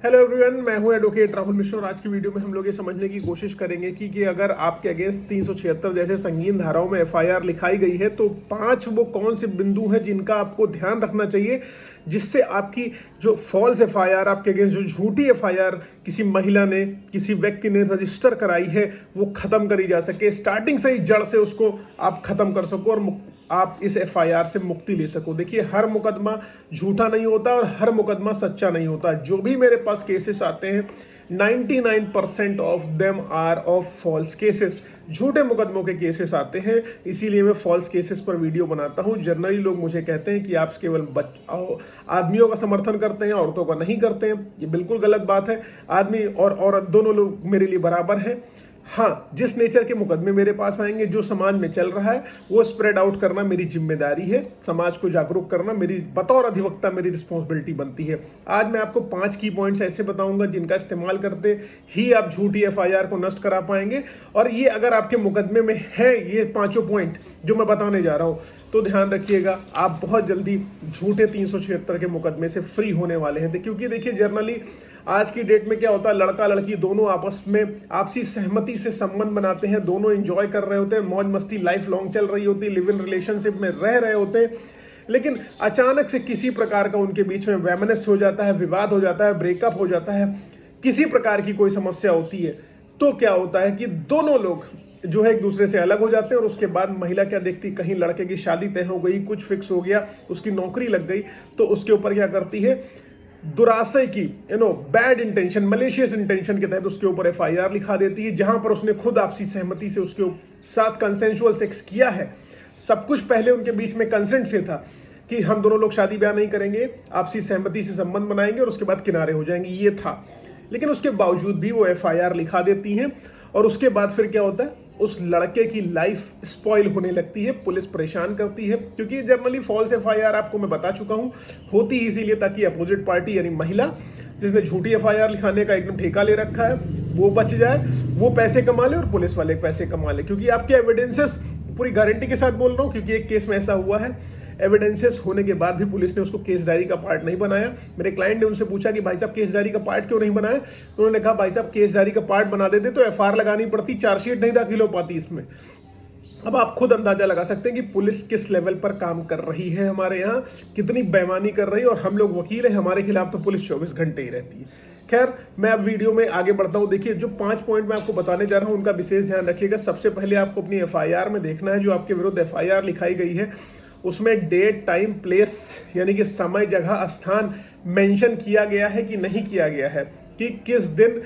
Hello everyone, मैं हूं advocate Rahul Mishra और आज की वीडियो में हम लोग ये समझने की कोशिश करेंगे कि अगर आपके अगेंस्ट 376 जैसे संगीन धाराओं में एफआईआर लिखाई गई है तो 5 वो कौन से बिंदु हैं जिनका आपको ध्यान रखना चाहिए, जिससे आपकी जो फॉल्स एफआईआर, आपके अगेंस्ट जो झूठी एफआईआर किसी महिला ने, किसी व्यक्ति ने रजिस्टर कराई है, वो खत्म करी जा सके। स्टार्टिंग से ही जड़ से उसको आप खत्म कर सको और आप इस एफआईआर से मुक्ति ले सको। देखिए, हर मुकदमा झूठा नहीं होता और हर मुकदमा सच्चा नहीं होता। जो भी मेरे पास केसेस आते हैं 99% of them are of false cases, झूठे मुकदमों के केसेस आते हैं। इसीलिए मैं फॉल्स केसेस पर वीडियो बनाता हूं। जनरली लोग मुझे कहते हैं कि आप केवल आदमियों का समर्थन करते हैं, औरतों का नहीं करते हैं। ये बिल्कुल गलत बात है। आदमी और औरत दोनों लोग मेरे लिए बराबर हैं। हाँ, जिस नेचर के मुकदमे मेरे पास आएंगे, जो समाज में चल रहा है वो स्प्रेड आउट करना मेरी जिम्मेदारी है। समाज को जागरूक करना मेरी बतौर अधिवक्ता मेरी रिस्पॉन्सिबिलिटी बनती है। आज मैं आपको 5 की पॉइंट्स ऐसे बताऊंगा जिनका इस्तेमाल करते ही आप झूठी एफआईआर को नष्ट करा पाएंगे। और ये अगर आपके मुकदमे में है ये 5 पॉइंट जो मैं बताने जा रहा हूँ, तो ध्यान रखिएगा, आप बहुत जल्दी झूठे 376 के मुकदमे से फ्री होने वाले हैं। क्योंकि देखिए, जर्नली आज की डेट में क्या होता है, लड़का लड़की दोनों आपस में आपसी सहमति से संबंध बनाते हैं, दोनों एंजॉय कर रहे होते हैं, मौज मस्ती लाइफ लॉन्ग चल रही होती है, लिव इन रिलेशनशिप में रह रहे होते हैं। लेकिन अचानक से किसी प्रकार का उनके बीच में वैमनस हो जाता है, विवाद हो जाता है, ब्रेकअप हो जाता है, किसी प्रकार की कोई समस्या होती है, तो क्या होता है कि दोनों लोग जो है एक दूसरे से अलग हो जाते हैं। और उसके बाद महिला क्या देखती, कहीं लड़के की शादी तय हो गई, कुछ फिक्स हो गया, उसकी नौकरी लग गई, तो उसके ऊपर क्या करती है, दुराशय की बैड इंटेंशन, मलेशियस इंटेंशन के तहत उसके ऊपर एफआईआर लिखा देती है, जहां पर उसने खुद आपसी सहमति से उसके साथ कंसेंशुअल सेक्स किया है। सब कुछ पहले उनके बीच में कंसेंट से था कि हम दोनों लोग शादी ब्याह नहीं करेंगे, आपसी सहमति से संबंध बनाएंगे और उसके बाद किनारे हो जाएंगे, ये था। लेकिन उसके बावजूद भी वो एफआईआर लिखा देती हैं और उसके बाद फिर क्या होता है, उस लड़के की लाइफ स्पॉइल होने लगती है, पुलिस परेशान करती है। क्योंकि जनरली फॉल्स एफआईआर आपको मैं बता चुका हूं होती ही इसीलिए ताकि अपोजिट पार्टी यानी महिला जिसने झूठी एफआईआर लिखाने का एकदम ठेका ले रखा है वो बच जाए, वो पैसे कमा ले और पुलिस वाले पैसे कमा ले। क्योंकि आपके एविडेंसेस, पूरी गारंटी के साथ बोल रहा हूँ क्योंकि एक केस में ऐसा हुआ है, एविडेंसेस होने के बाद भी पुलिस ने उसको केस डायरी का पार्ट नहीं बनाया। मेरे क्लाइंट ने उनसे पूछा कि भाई साहब केस डायरी का पार्ट क्यों नहीं बनाया, तो उन्होंने कहा भाई साहब केस डायरी का पार्ट बना देते तो एफआईआर लगानी पड़ती, चार्जशीट नहीं दाखिल हो पाती इसमें। अब आप खुद अंदाजा लगा सकते हैं कि पुलिस किस लेवल पर काम कर रही है, हमारे यहाँ कितनी बेईमानी कर रही है। और हम लोग वकील हैं, हमारे खिलाफ तो पुलिस 24 घंटे ही रहती है। खैर, मैं अब वीडियो में आगे बढ़ता हूँ। देखिए, जो 5 पॉइंट मैं आपको बताने जा रहा हूँ उनका विशेष ध्यान रखिएगा। सबसे पहले आपको अपनी एफआईआर में देखना है, जो आपके विरुद्ध एफआईआर लिखाई गई है उसमें डेट, टाइम, प्लेस यानी कि समय, जगह, स्थान मेंशन किया गया है कि नहीं किया गया है, कि किस दिन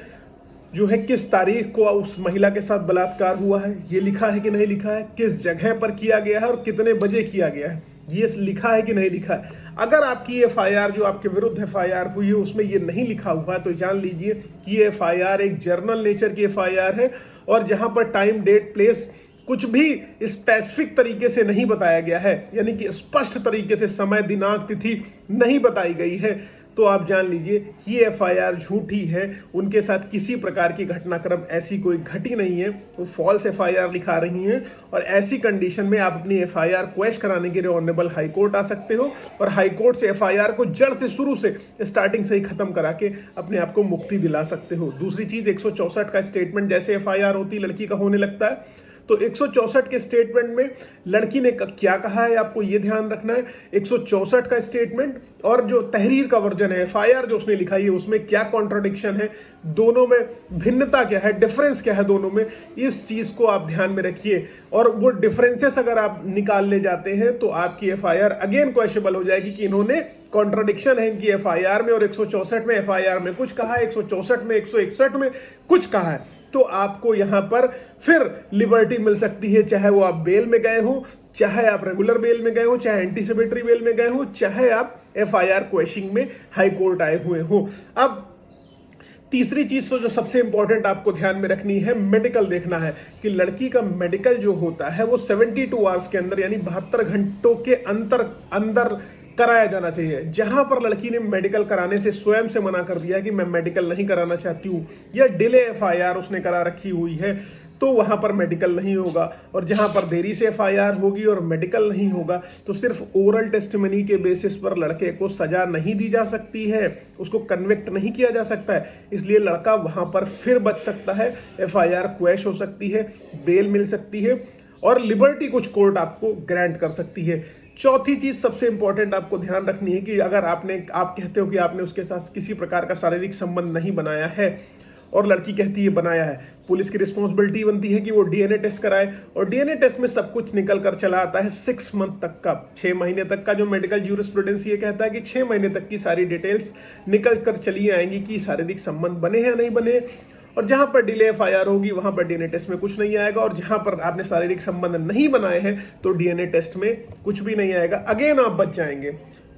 जो है, किस तारीख को उस महिला के साथ बलात्कार हुआ है, ये लिखा है कि नहीं लिखा है, किस जगह पर किया गया है और कितने बजे किया गया है, ये लिखा है कि नहीं लिखा है। अगर आपकी एफआईआर, जो आपके विरुद्ध एफआईआर हुई है, उसमें ये नहीं लिखा हुआ है तो जान लीजिए कि ये एफआईआर एक जर्नल नेचर की एफआईआर है और जहां पर टाइम, डेट, प्लेस कुछ भी स्पेसिफिक तरीके से नहीं बताया गया है, यानी कि स्पष्ट तरीके से समय, दिनांक, तिथि नहीं बताई गई है, तो आप जान लीजिए कि ये एफआईआर झूठी है। उनके साथ किसी प्रकार की घटनाक्रम ऐसी कोई घटी नहीं है, वो फॉल्स एफआईआर लिखा रही हैं। और ऐसी कंडीशन में आप अपनी एफआईआर क्वेश कराने के लिए ऑनरेबल हाई कोर्ट आ सकते हो और हाई कोर्ट से एफआईआर को जड़ से, शुरू से, स्टार्टिंग से ही खत्म करा के अपने आप को मुक्ति दिला सकते हो। दूसरी चीज, 164 का स्टेटमेंट जैसे एफआईआर होती लड़की का होने लगता है, तो 164 के स्टेटमेंट में लड़की ने क्या कहा है आपको ये ध्यान रखना है। 164 का स्टेटमेंट और जो तहरीर का वर्जन है, एफआईआर जो उसने लिखाई है, उसमें क्या कॉन्ट्राडिक्शन है, दोनों में भिन्नता क्या है, डिफरेंस क्या है दोनों में, इस चीज को आप ध्यान में रखिए। और वो डिफरेंसेस अगर आप निकाल ले जाते हैं तो आपकी एफआईआर अगेन क्वेश्चनेबल हो जाएगी कि इन्होंने कॉन्ट्राडिक्शन है इनकी एफआईआर में और 164 में एफआईआर में कुछ कहा है, 164 में, 161 में कुछ कहा है, तो आपको यहां पर फिर लिबर्टी मिल सकती है। चाहे वो आप बेल में गए हो, चाहे आप रेगुलर बेल में गए हो, चाहे एंटीसिपेटरी बेल में गए हो, चाहे आप एफआईआर क्वेश्चनिंग में हाई कोर्ट आए हुए हो। अब तीसरी चीज तो जो सबसे इंपॉर्टेंट आपको ध्यान में रखनी है, मेडिकल देखना है कि लड़की का मेडिकल जो होता है वो 72 आवर्स के अंदर यानी 72 घंटों के अंदर कराया जाना चाहिए। जहां पर लड़की ने मेडिकल कराने से स्वयं से मना कर दिया कि मैं मेडिकल नहीं कराना चाहती हूं, या डिले एफआईआर उसने करा रखी हुई है, तो वहां पर मेडिकल नहीं होगा, और जहां पर देरी से एफआईआर होगी और मेडिकल नहीं होगा तो सिर्फ ओरल टेस्टिमनी के बेसिस पर लड़के को सजा नहीं दी जा सकती है, उसको कन्विक्ट नहीं किया जा सकता है। इसलिए लड़का वहां पर फिर बच सकता है, एफआईआर क्वैश हो सकती है, बेल मिल सकती है और लिबर्टी कुछ कोर्ट आपको ग्रांट कर सकती है। चौथी चीज सबसे इंपॉर्टेंट आपको ध्यान रखनी है कि अगर आप कहते हो कि आपने उसके साथ किसी प्रकार का शारीरिक संबंध नहीं बनाया है और लड़की कहती है बनाया है, पुलिस की रिस्पॉन्सिबिलिटी बनती है कि वो डीएनए टेस्ट कराए, और डीएनए टेस्ट में सब कुछ निकल कर चला आता है 6 मंथ तक का, 6 महीने तक का। जो मेडिकल ज्यूरिस्प्रूडेंस ये कहता है कि 6 महीने तक की सारी डिटेल्स निकल कर चली आएंगी कि शारीरिक संबंध बने हैं या नहीं बने, और जहां पर डिले एफआईआर होगी वहां पर डीएनए टेस्ट में कुछ नहीं आएगा, और जहां पर आपने शारीरिक संबंध नहीं बनाए हैं तो डीएनए टेस्ट में कुछ भी नहीं आएगा, अगेन आप बच जाएंगे।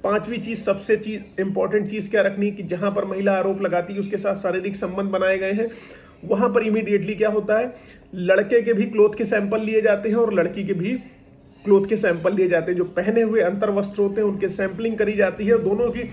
पांचवी चीज, सबसे इंपॉर्टेंट चीज क्या रखनी कि जहां पर महिला आरोप लगाती है उसके साथ शारीरिक संबंध बनाए गए हैं, वहां पर इमीडिएटली क्या होता है, लड़के के भी क्लोथ के सैंपल लिए जाते हैं और लड़की के भी क्लोथ के सैंपल लिए जाते हैं। जो पहने हुए अंतर वस्त्र होते हैं उनके सैंपलिंग करी जाती है, दोनों की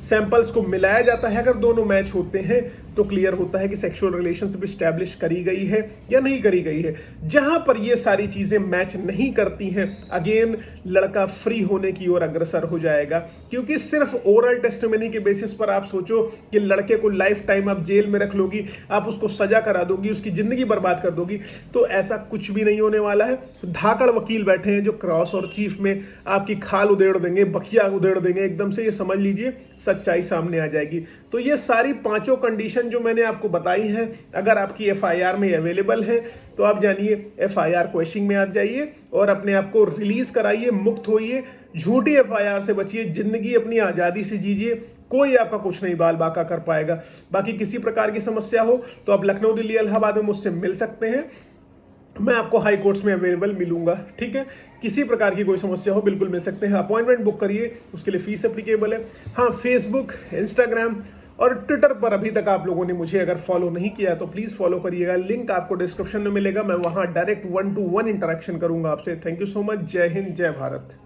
सैंपल्स को मिलाया जाता है। अगर दोनों मैच होते हैं तो क्लियर होता है कि सेक्सुअल रिलेशनशिप स्टैब्लिश करी गई है या नहीं करी गई है। जहां पर ये सारी चीजें मैच नहीं करती हैं, अगेन लड़का फ्री होने की ओर अग्रसर हो जाएगा, क्योंकि सिर्फ ओरल टेस्टिमनी के बेसिस पर आप सोचो कि लड़के को लाइफ टाइम आप जेल में रख लोगी, आप उसको सजा करा दोगी, उसकी जिंदगी बर्बाद कर दोगी, तो ऐसा कुछ भी नहीं होने वाला है। धाकड़ वकील बैठे हैं जो क्रॉस और चीफ में आपकी खाल उधेड़ देंगे, बखिया उधेड़ देंगे, एकदम से ये समझ लीजिए सच्चाई सामने आ जाएगी। तो ये सारी पांचों कंडीशन जो मैंने आपको बताई हैं, अगर आपकी एफआईआर में अवेलेबल है तो आप जानिए एफआईआर क्वेश्चन में आप जाइए और अपने आप को रिलीज कराइए, मुक्त होइए, झूठी एफआईआर से बचिए, जिंदगी अपनी आजादी से जीजिए, कोई आपका कुछ नहीं बाल बाका कर पाएगा। बाकी किसी प्रकार की समस्या हो तो आप लखनऊ, दिल्ली, इलाहाबाद में मुझसे मिल सकते हैं, मैं आपको हाई कोर्ट्स में अवेलेबल मिलूंगा, ठीक है। किसी प्रकार की कोई समस्या हो बिल्कुल मिल सकते हैं, अपॉइंटमेंट बुक करिए, उसके लिए फीस एप्लीकेबल है। हाँ, फेसबुक, इंस्टाग्राम और ट्विटर पर अभी तक आप लोगों ने मुझे अगर फॉलो नहीं किया तो प्लीज़ फॉलो करिएगा, लिंक आपको डिस्क्रिप्शन में मिलेगा, मैं वहाँ डायरेक्ट 1-to-1 इंटरेक्शन करूंगा आपसे। थैंक यू सो मच, जय हिंद, जय भारत।